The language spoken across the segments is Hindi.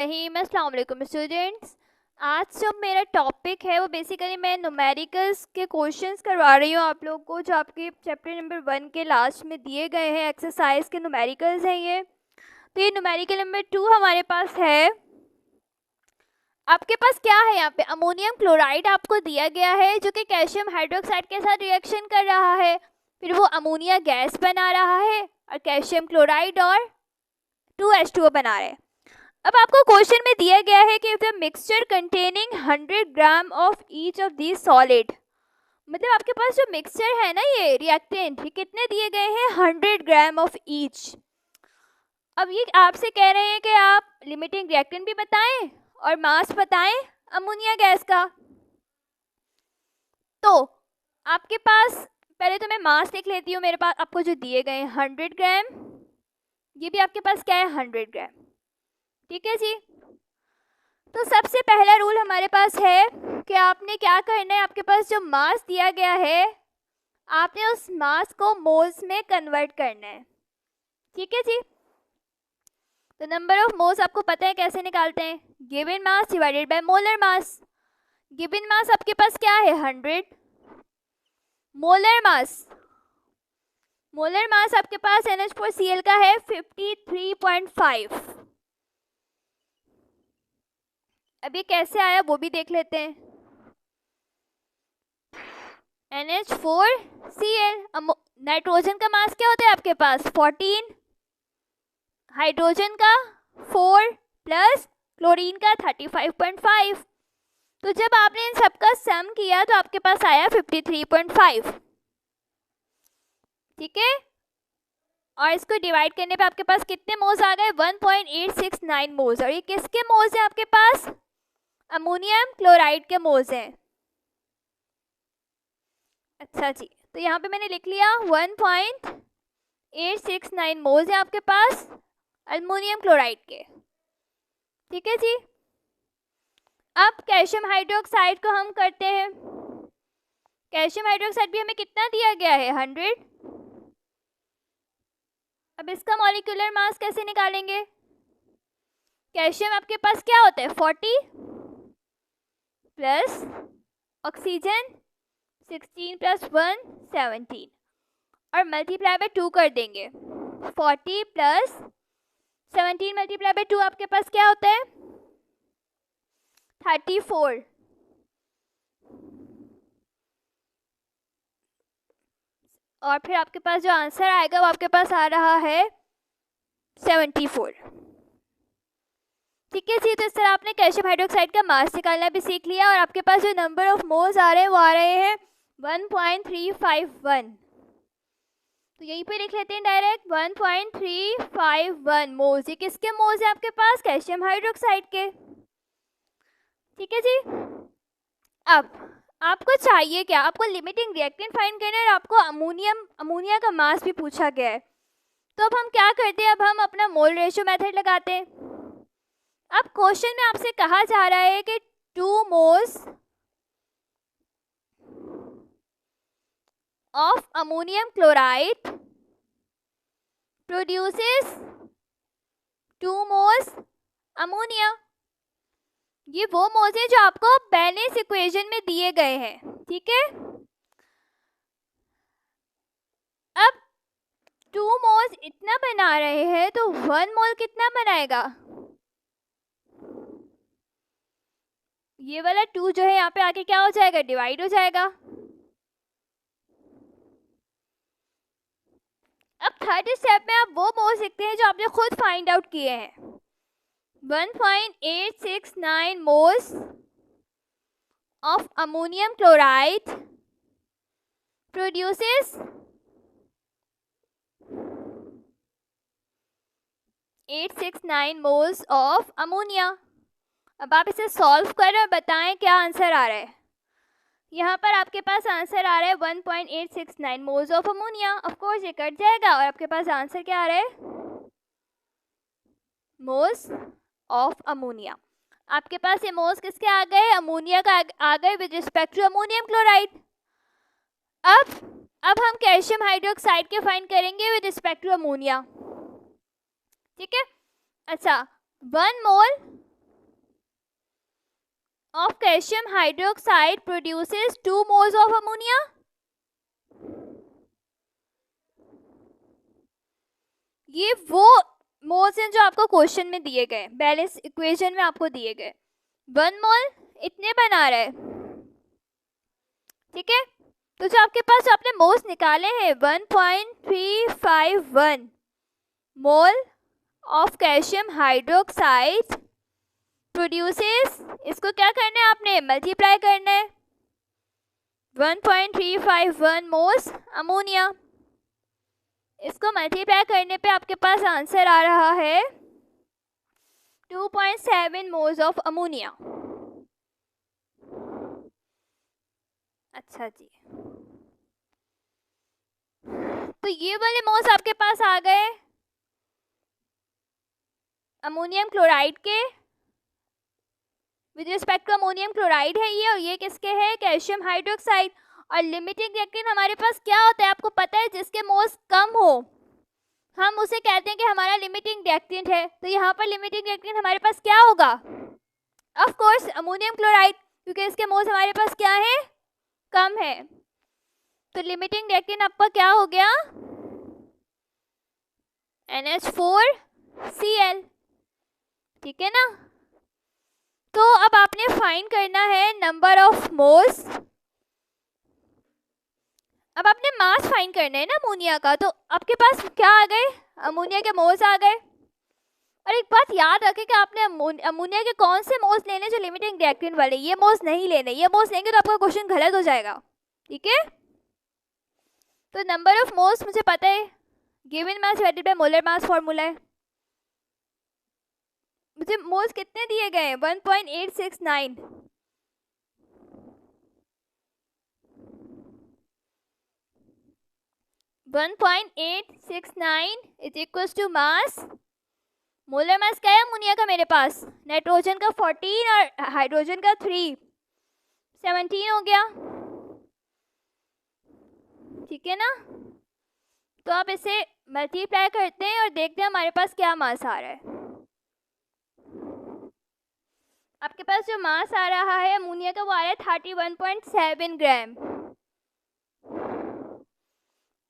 अस्सलाम वालेकुम स्टूडेंट्स। आज जो मेरा टॉपिक है वो बेसिकली मैं न्यूमेरिकल्स के क्वेश्चंस करवा रही हूँ आप लोगों को, जो आपके चैप्टर नंबर 1 के लास्ट में दिए गए हैं। एक्सरसाइज के न्यूमेरिकल्स हैं ये। तो ये न्यूमेरिकल नंबर 2 हमारे पास है। आपके पास क्या है यहाँ पे, अमोनियम क्लोराइड आपको दिया गया है जो कि कैल्शियम हाइड्रोक्साइड के साथ रिएक्शन कर रहा है, फिर वो अमोनिया गैस बना रहा है और कैल्शियम क्लोराइड और 2H2O बना रहे हैं। अब आपको क्वेश्चन में दिया गया है कि the mixture containing 100 gram of each of this solid, मतलब आपके पास जो मिक्सचर है ना, ये रिएक्टेंट, ये कितने दिए गए हैं, 100 ग्राम ऑफ ईच। अब ये आपसे कह रहे हैं कि आप लिमिटिंग रिएक्टेंट भी बताएं और मास बताएं अमोनिया गैस का। तो आपके पास पहले तो मैं मास लिख लेती हूँ। मेरे पास आपको जो दिए गए हैं 100 ग्राम, ये भी आपके पास क्या है, 100 ग्राम। ठीक है जी। तो सबसे पहला रूल हमारे पास है कि आपने क्या करना है, आपके पास जो मास दिया गया है आपने उस मास को मोल्स में कन्वर्ट करना है। ठीक है जी। तो नंबर ऑफ मोल्स आपको पता है कैसे निकालते हैं, given mass divided by molar mass. Given mass आपके पास क्या है, 100। मोलर मास आपके पास NH4Cl का है 53.5। अब ये कैसे आया वो भी देख लेते हैं। NH4Cl, नाइट्रोजन का मास क्या होता है आपके पास, 14, हाइड्रोजन का 4 प्लस क्लोरीन का 35.5। तो जब आपने इन सबका सम किया तो आपके पास आया 53.5। ठीक है। और इसको डिवाइड करने पे आपके पास कितने मोल्स आ गए, 1.869 मोल्स। और ये किसके मोल्स हैं आपके पास, अमोनियम क्लोराइड के मोल्स हैं। अच्छा जी, तो यहाँ पे मैंने लिख लिया 1.869 मोल्स हैं आपके पास अमोनियम क्लोराइड के। ठीक है जी। अब कैल्शियम हाइड्रोक्साइड को हम करते हैं। कैल्शियम हाइड्रोक्साइड भी हमें कितना दिया गया है, 100। अब इसका मॉलिक्यूलर मास कैसे निकालेंगे, कैल्शियम आपके पास क्या होता है, 40 प्लस ऑक्सीजन 16 प्लस 1 17 और मल्टीप्लाई बाय 2 कर देंगे। 40 प्लस 17 मल्टीप्लाई बाय 2 आपके पास क्या होता है, 34। और फिर आपके पास जो आंसर आएगा वो आपके पास आ रहा है 74। ठीक है जी। तो इस तरह आपने कैल्शियम हाइड्रोक्साइड का मास निकालना भी सीख लिया और आपके पास जो नंबर ऑफ मोल्स आ रहे हैं वो आ रहे हैं 1.351। तो यहीं पे लिख लेते हैं डायरेक्ट 1.351 मोल्स। ये किसके मोल्स हैं आपके पास, कैल्शियम हाइड्रोक्साइड के। ठीक है जी। अब आपको चाहिए क्या, आपको लिमिटिंग रिएक्टेंट फाइंड करना है और आपको अमोनिया का मास भी पूछा गया है। तो अब हम क्या करते हैं, अब हम अपना मोल रेशियो मेथड लगाते हैं। अब क्वेश्चन में आपसे कहा जा रहा है कि 2 moles of ammonium chloride produces 2 moles ammonia. ये वो मोल्स हैं जो आपको बेनेस इक्वेशन में दिए गए हैं। ठीक है। अब 2 मोल्स इतना बना रहे हैं तो 1 मोल कितना बनाएगा, ये वाला 2 जो है यहाँ पे आके क्या हो जाएगा, डिवाइड हो जाएगा। अब थर्ड स्टेप में आप वो मोल्स लिखते हैं जो आपने खुद फाइंड आउट किए हैं। 1.869 moles of ammonium chloride produces 869 moles of ammonia. अब आप इसे सॉल्व करें और बताएं क्या आंसर आ रहा है। यहाँ पर आपके पास आंसर आ रहा है 1.869 moles of ammonia. Of course ये कट जाएगा और आपके पास आंसर क्या आ रहा है, मोल्स ऑफ अमोनिया। आपके पास ये मोल्स किसके आ गए, अमोनिया का आ गए with respect to ammonium chloride. अब हम कैल्शियम हाइड्रोक्साइड के फाइंड करेंगे विद रिस्पेक्ट टू अमोनिया। ठीक है। अच्छा, 1 mole calcium hydroxide produces 2 moles of ammonia. ये वो मोल्स हैं जो आपको क्वेश्चन में दिए गए, बैलेंस इक्वेशन में आपको दिए गए। 1 मोल इतने बना रहा है, ठीक है। तो जो आपके पास जो आपने मोल्स निकाले हैं 1.351 mole of calcium hydroxide produces, इसको क्या करना है आपने, मल्टीप्लाई करना है 1.351 मोल्स अमोनिया। इसको मल्टीप्लाई करने पे आपके पास आंसर आ रहा है 2.7 मोल्स ऑफ अमोनिया। अच्छा जी, तो ये वाले मोल्स आपके पास आ गए अमोनियम क्लोराइड के, with respect to ammonium chloride है ये, और ये किसके है, कैल्शियम हाइड्रोक्साइड। और लिमिटिंग रिएक्टेंट हमारे पास क्या होता है आपको पता है, जिसके मोल्स कम हो हम उसे कहते हैं कि हमारा लिमिटिंग रिएक्टेंट है। तो यहाँ पर लिमिटिंग रिएक्टेंट हमारे पास क्या होगा, ऑफ कोर्स अमोनियम क्लोराइड, क्योंकि इसके मोल्स हमारे पास क्या है, कम है। तो लिमिटिंग रिएक्टेंट आपका क्या हो गया, NH4Cl, ठीक है ना। तो अब आपने फाइंड करना है नंबर ऑफ मोल्स, अब आपने मास फाइंड करना है ना अमोनिया का। तो आपके पास क्या आ गए, अमोनिया के मोल्स आ गए। और एक बात याद रखें कि आपने अमोनिया के कौन से मोल्स लेने जो लिमिटिंग रिएक्टेंट वाले, ये मोल्स नहीं लेने, ये मोल्स लेंगे तो आपका क्वेश्चन गलत हो जाएगा, ठीक है। तो नंबर ऑफ मोल्स मुझे पता है, given mass divided by molar mass formula है। मुझे मोल्स कितने दिए गए हैं, 1.869। Is equals to mass, molar mass क्या है अमोनिया का मेरे पास, नाइट्रोजन का 14 और हाइड्रोजन का 3, 17 हो गया, ठीक है ना। तो आप इसे मल्टीप्लाई करते हैं और देखते हैं हमारे पास क्या मास आ रहा है। आपके पास जो मास आ रहा है अमोनिया का वो आ रहा है 31.7 ग्राम।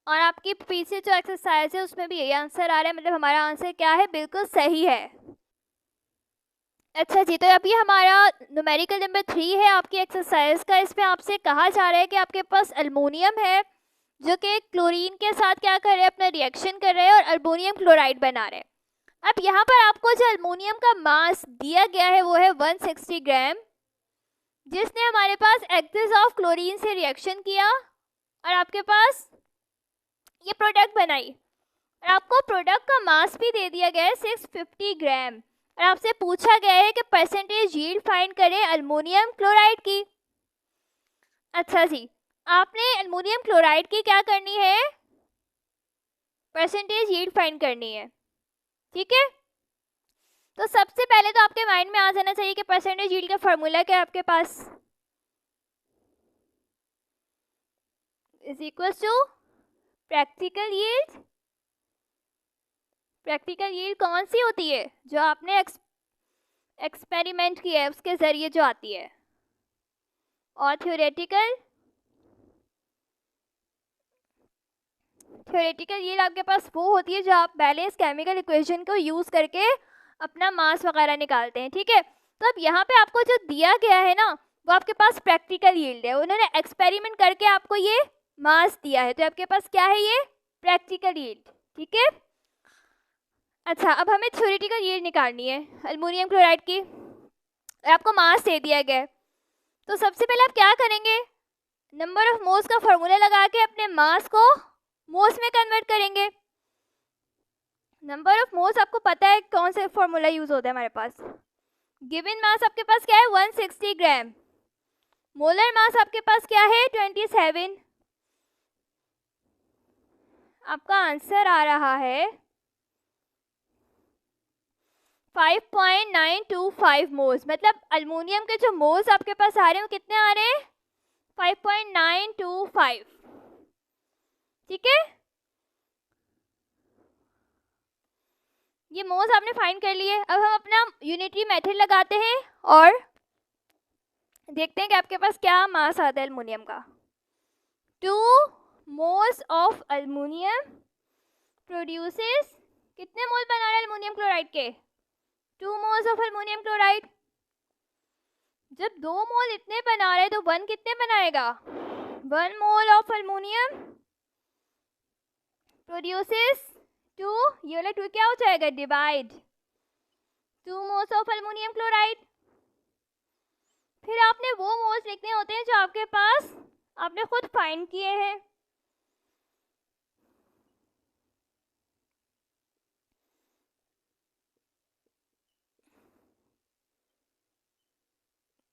और आपकी पीछे जो एक्सरसाइज है उसमें भी यही आंसर आ रहा है, मतलब हमारा आंसर क्या है, बिल्कुल सही है। अच्छा जी, तो अब ये हमारा न्यूमेरिकल नंबर 3 है आपकी एक्सरसाइज का। इसमें आपसे कहा जा रहा है कि आपके पास अल्मोनियम है जो कि क्लोरीन के साथ क्या कर रहे हैं, अपना रिएक्शन कर रहे हैं और अल्मोनियम क्लोराइड बना रहे हैं। अब यहाँ पर आपको जो अल्मोनियम का मास दिया गया है वो है 160 ग्राम, जिसने हमारे पास एक्सेस ऑफ क्लोरीन से रिएक्शन किया और आपके पास ये प्रोडक्ट बनाई, और आपको प्रोडक्ट का मास भी दे दिया गया है 650 ग्राम, और आपसे पूछा गया है कि परसेंटेज यील्ड फाइंड करें अल्मोनियम क्लोराइड की। अच्छा जी, आपने अल्मोनियम क्लोराइड की क्या करनी है, परसेंटेज यील्ड फाइंड करनी है, ठीक है। तो सबसे पहले तो आपके माइंड में आ जाना चाहिए कि परसेंटेज यील्ड का फॉर्मूला क्या है आपके पास, is equal to practical yield. Practical yield कौन सी होती है, जो आपने एक्सपेरिमेंट किया है उसके जरिए जो आती है, और थ्योरेटिकल यील्ड आपके पास वो होती है जो आप बैलेंस केमिकल इक्वेशन को यूज करके अपना मास वगैरह निकालते हैं, ठीक है। तो अब यहाँ पे आपको जो दिया गया है ना वो आपके पास प्रैक्टिकल यील्ड है, उन्होंने एक्सपेरिमेंट करके आपको ये मास दिया है, तो आपके पास क्या है, ये प्रैक्टिकल यील्ड, ठीक है। अच्छा, अब हमें थ्योरेटिकल यील्ड निकालनी है अल्मोनियम क्लोराइड की, आपको मास दे दिया गया है। तो सबसे पहले आप क्या करेंगे, नंबर ऑफ मोल्स का फॉर्मूला लगा के अपने मास को मोल्स में कन्वर्ट करेंगे। नंबर ऑफ मोल्स आपको पता है कौन सा फॉर्मूला यूज होता है हमारे पास, गिवन मास आपके पास क्या है 160 ग्राम, मोलर मास आपके पास क्या है 27। आपका आंसर आ रहा है 5.925 मोल्स, मतलब अल्मोनियम के जो मोल्स आपके पास आ रहे हैं वो कितने आ रहे हैं 5.925, ठीक है। ये मोल्स आपने फाइंड कर लिए। अब हम अपना यूनिटरी मेथड लगाते हैं और देखते हैं कि आपके पास क्या मास आता है एल्युमिनियम का। 2 मोल्स ऑफ एल्युमिनियम प्रोड्यूसेस, कितने मोल बना रहे हैं एल्युमिनियम क्लोराइड के? 2 मोल्स ऑफ एल्युमिनियम क्लोराइड। जब 2 मोल इतने बना रहे हैं तो 1 कितने बनाएगा? 1 मोल ऑफ एल्युमिनियम प्रोड्यूसेस 2, ये वाला 2 क्या हो जाएगा? Divide 2 moles of aluminium chloride. फिर आपने वो मोल्स लिखने होते हैं जो आपके पास आपने खुद फाइंड किए हैं।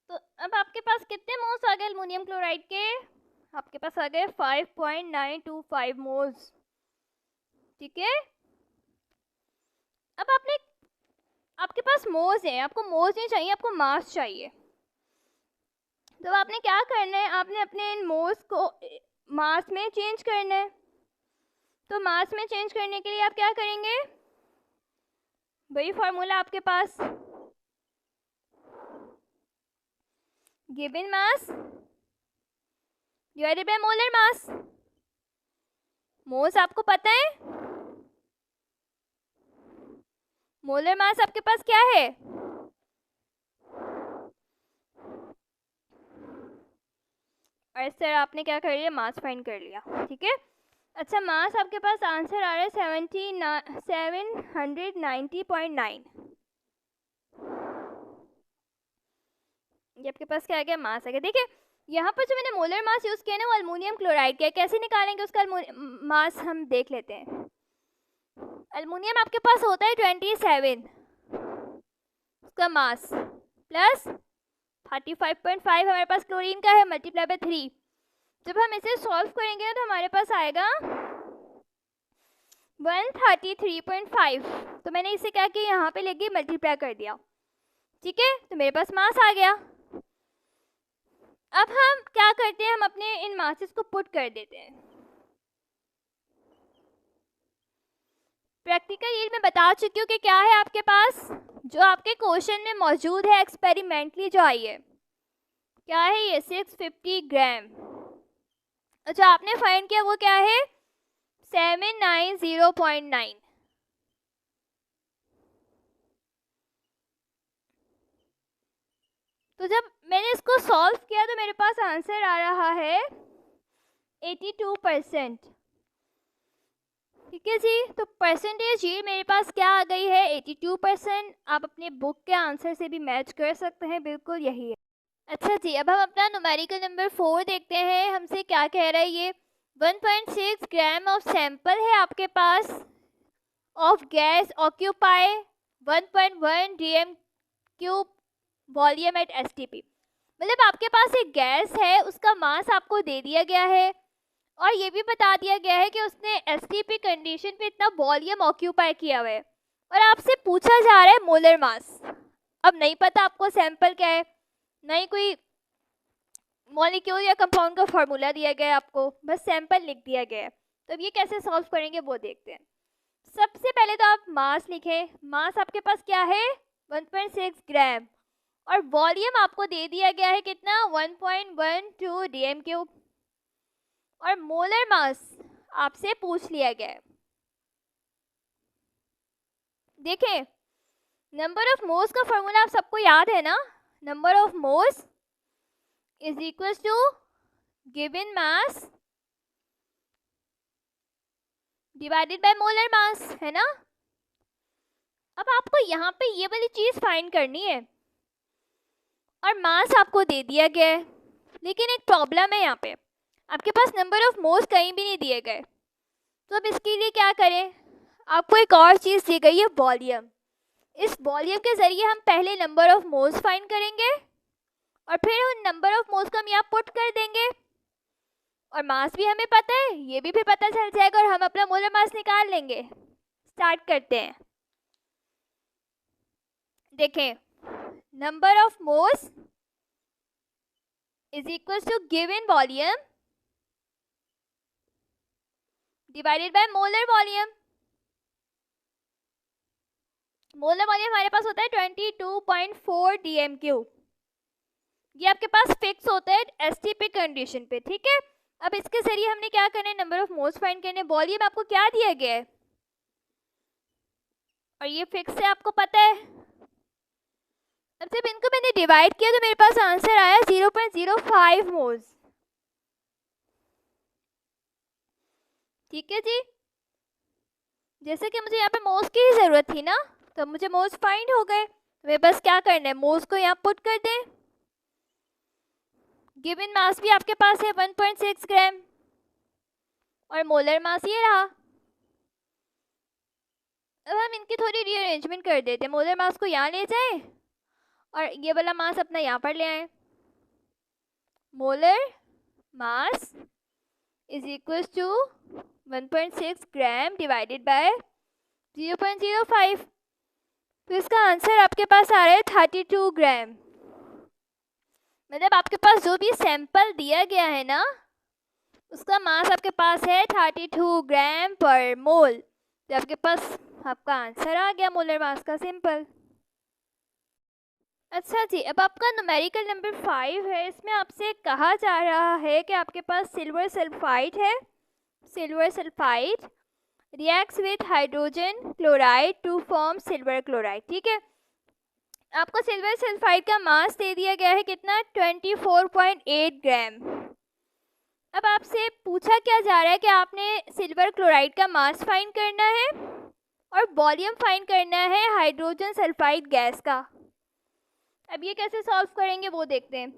तो अब आपके पास कितने मोल्स आ गए एल्युमिनियम क्लोराइड के? आपके पास आ गए 5.925 मोल्स। ठीक है, अब आपके पास मोल्स हैं, आपको मोल्स नहीं चाहिए, आपको मास चाहिए। तो आपने क्या करना है, आपने अपने इन मोल्स को मास में चेंज करना है। तो मास में चेंज करने के लिए आप क्या करेंगे? वही फॉर्मूला आपके पास, given mass divided by molar mass. Moles आपको पता है, मोलर मास आपके पास क्या है? और सर आपने क्या कर लिया? मास फाइंड कर लिया। ठीक है, अच्छा मास आपके पास आंसर आ रहा है 790.9। ये आपके पास क्या आ गया? मास आ गया। देखिए यहाँ पर जो मैंने मोलर मास यूज़ किया ना वो एल्युमिनियम क्लोराइड का। कैसे निकालेंगे उसका मास, हम देख लेते हैं। एल्युमिनियम आपके पास होता है 27, उसका मास प्लस 35.5 हमारे पास क्लोरीन का है, मल्टीप्लाई बाय 3। जब हम इसे सॉल्व करेंगे तो हमारे पास आएगा 133.5। तो मैंने इसे क्या किया, यहाँ पे लेके मल्टीप्लाई कर दिया। ठीक है, तो मेरे पास मास आ गया। अब हम क्या करते हैं, हम अपने इन मासेस को पुट कर देते हैं। प्रैक्टिकल यील्ड में बता चुकी हूँ कि क्या है आपके पास, जो आपके क्वेश्चन में मौजूद है एक्सपेरिमेंटली जो आई है, क्या है ये? 650 ग्राम। जो आपने फाइंड किया वो क्या है? 790.9। तो जब मैंने इसको सॉल्व किया तो मेरे पास आंसर आ रहा है 82%। ठीक है जी, तो परसेंटेज ये मेरे पास क्या आ गई है? 82%। आप अपने बुक के आंसर से भी मैच कर सकते हैं, बिल्कुल यही है। अच्छा जी, अब हम अपना न्यूमेरिकल नंबर 4 देखते हैं। हमसे क्या कह रहा है ये? 1.6 ग्राम ऑफ सैंपल है आपके पास of gas occupy 1.1 dm cube volume at STP। मतलब आपके पास एक गैस है, उसका मास आपको दे दिया गया है और ये भी बता दिया गया है कि उसने STP कंडीशन पे इतना वॉल्यूम ऑक्यूपाई किया हुआ है और आपसे पूछा जा रहा है मोलर मास। अब नहीं पता आपको सैंपल क्या है, नहीं कोई मॉलिक्यूल या कंपाउंड का फॉर्मूला दिया गया है, आपको बस सैंपल लिख दिया गया है। तो अब ये कैसे सॉल्व करेंगे वो देखते हैं। सबसे पहले तो आप मास लिखें। मास आपके पास क्या है? 1.6 ग्राम और वॉल्यूम आपको दे दिया गया है कितना? 1.12 dm क्यूब। और मोलर मास आपसे पूछ लिया गया है। देखें, नंबर ऑफ मोल्स का फॉर्मूला आप सबको याद है ना? Number of moles is equal to given mass divided by molar mass, है ना? अब आपको यहाँ पे ये वाली चीज फाइंड करनी है और मास आपको दे दिया गया है, लेकिन एक प्रॉब्लम है यहाँ पे, आपके पास नंबर ऑफ मोल्स कहीं भी नहीं दिए गए। तो अब इसके लिए क्या करें? आपको एक और चीज दी गई है, वॉल्यूम। इस वॉल्यूम के जरिए हम पहले नंबर ऑफ मोल्स फाइंड करेंगे और फिर उन नंबर ऑफ मोल्स को हम यहाँ पुट कर देंगे और मास भी हमें पता है, ये भी पता चल जाएगा और हम अपना मोलर मास निकाल लेंगे। स्टार्ट करते हैं। देखें, number of moles is equal to given volume divided by molar volume. Molar volume हमारे पास होता है 22.4 dm क्यूब। ये आपके पास फिक्स होता है एसटीपी कंडीशन पे, ठीक है। अब इसके जरिए हमने क्या करना है, नंबर ऑफ मोल्स फाइंड करने। वॉल्यूम आपको क्या दिया गया है और ये फिक्स है, आपको पता है। अब जब इनको मैंने डिवाइड किया तो मेरे पास आंसर आया 0.05 मोल्स, ठीक है जी। जैसे कि मुझे यहाँ पे मोल्स की जरूरत थी ना, तो मुझे मोल्स फाइंड हो गए। तो मेरे पास क्या करना है, मोल्स को यहाँ पुट कर दें। गिवन मास भी आपके पास है 1.6 ग्राम और मोलर मास ये रहा। अब हम इनकी थोड़ी रीअरेंजमेंट कर देते हैं। मोलर मास को यहाँ ले जाए और ये वाला मास अपना यहाँ पर ले आए। Molar mass is equal to 1.6 gram divided by 0.05। तो इसका आंसर आपके पास आ रहा है 32 ग्राम। मतलब आपके पास जो भी सैंपल दिया गया है ना, उसका मास आपके पास है 32 ग्राम पर मोल। तो आपके पास आपका आंसर आ गया मोलर मास का, सिंपल। अच्छा जी, अब आपका न्यूमेरिकल नंबर 5 है। इसमें आपसे कहा जा रहा है कि आपके पास सिल्वर सल्फाइड है। Silver sulphide reacts with hydrogen chloride to form silver chloride, ठीक है। आपको सिल्वर सल्फाइड का मास दे दिया गया है कितना, 24.8 ग्राम। अब आपसे पूछा क्या जा रहा है कि आपने सिल्वर क्लोराइड का मास फाइंड करना है और वॉल्यूम फाइंड करना है हाइड्रोजन सल्फाइड गैस का। अब ये कैसे सॉल्व करेंगे वो देखते हैं।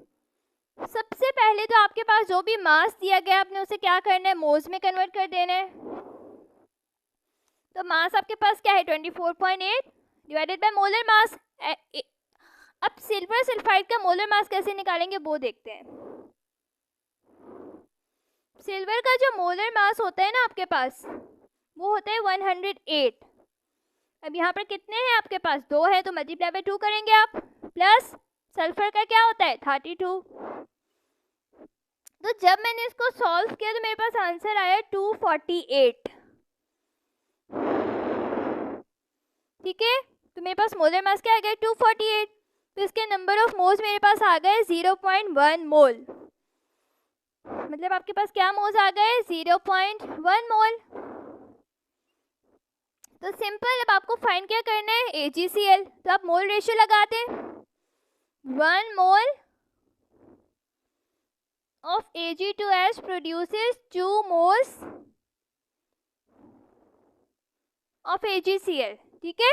सबसे पहले तो आपके पास जो भी मास दिया गया आपने उसे क्या करना है, मोल्स में कन्वर्ट कर देना है। तो मास आपके पास क्या है, 24.8 डिवाइडेड बाय मोलर मास। अब सिल्वर सल्फाइड का मोलर मास कैसे निकालेंगे वो देखते हैं। सिल्वर का जो मोलर मास होता है ना आपके पास, वो होता है 108। अब यहाँ पर कितने हैं आपके पास, 2 है, तो मल्टीप्लाई बाय 2 करेंगे आप, प्लस सल्फर का क्या होता है 32। तो जब मैंने इसको सॉल्व किया तो मेरे पास आंसर आया 248, ठीक है। तो मेरे पास मोलर मास क्या आ गया, 248। तो इसके नंबर ऑफ मोल्स मेरे पास आ गए 0.1 मोल। मतलब आपके पास क्या मोल्स आ गए, 0.1 मोल। तो सिंपल, अब आपको फाइंड क्या करना है, AgCl। तो आप मोल रेशियो लगाते हैं, 1 मोल of Ag2S produces 2 moles of AgCl, ठीक है।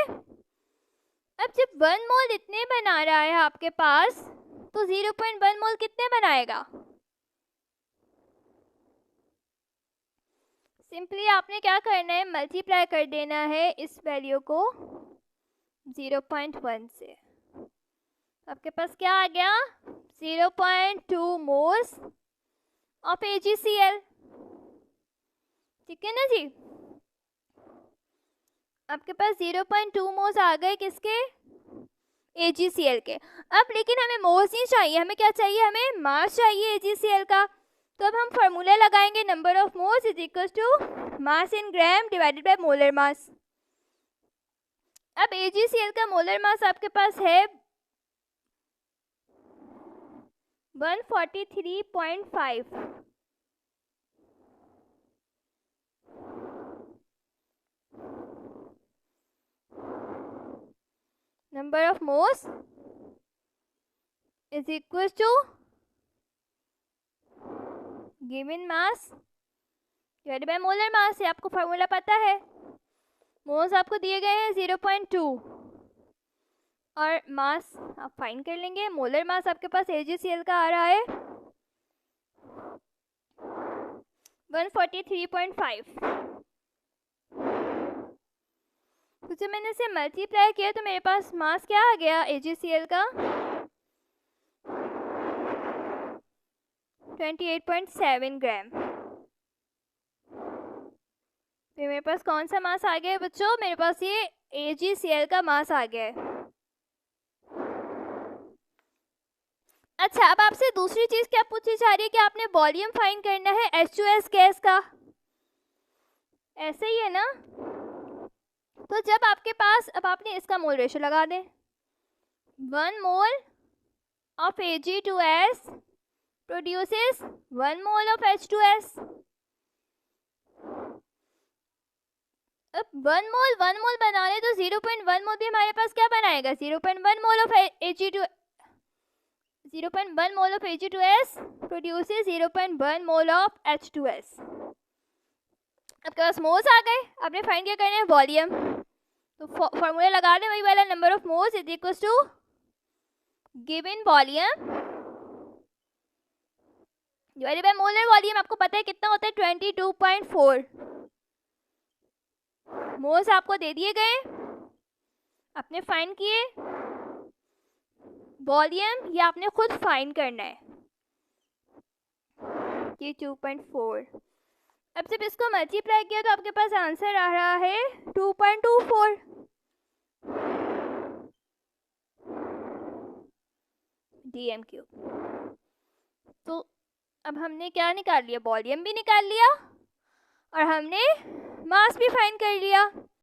अब जब 1 मोल इतने बना रहा है आपके पास, तो 0.1 मोल कितने बनाएगा। सिंपली आपने क्या करना है, मल्टीप्लाई कर देना है इस वैल्यू को 0.1 से। आपके पास क्या आ गया, 0.2 मोल्स ऑफ AgCl, ठीक है ना जी। आपके पास 0.2 मोल्स आ गए किसके, AgCl के। अब लेकिन हमें मोल्स नहीं चाहिए, हमें क्या चाहिए, हमें मास चाहिए AgCl का। तो अब हम फॉर्मूला लगाएंगे, number of moles is equal to mass in gram divided by molar mass. अब AgCl का मोलर मास आपके पास है 143.5। Number of moles is equal to given mass divided by molar mass. ये आपको फार्मूला पता है। मोल्स आपको दिए गए हैं 0.2 और मास आप फाइंड कर लेंगे। मोलर मास आपके पास AgCl का आ रहा है 143.5। तो जब मैंने इसे मल्टीप्लाई किया तो मेरे पास मास क्या आ गया AgCl का, 28.7 ग्राम। फिर मेरे पास कौन सा मास आ गया है बच्चों, मेरे पास ये AgCl का मास आ गया है। अच्छा, अब आपसे दूसरी चीज क्या पूछी जा रही है कि आपने वॉल्यूम फाइंड करना है H2S गैस का, ऐसे ही है ना। तो जब आपके पास, अब आपने इसका मोल रेशियो लगा दें, 1 मोल of Ag2S produces 1 mole of H2S. अब 1 मोल बनाने तो 0.1 मोल भी हमारे पास क्या बनाएगा, 0.1 mole of Ag2, 0.1 mole of Ag2S produces 0.1 mole of H2S. आपके पास मोल्स आ गए, आपने फाइंड क्या करना है, वॉल्यूम. तो फॉर्मूला लगा दें वही वाला, number of moles is equals to given volume divided by molar volume. आपको पता है कितना होता है, 22.4 मोल्स आपको दे दिए गए, आपने फाइंड किए. वॉल्यूम ये आपने खुद फाइंड करना है, ये 2.4. अब जब इसको मल्टीप्लाई किया तो आपके पास आंसर आ रहा है 2.24. dm cube. तो अब हमने क्या निकाल लिया, वॉल्यूम भी निकाल लिया और हमने मास भी फाइंड कर लिया.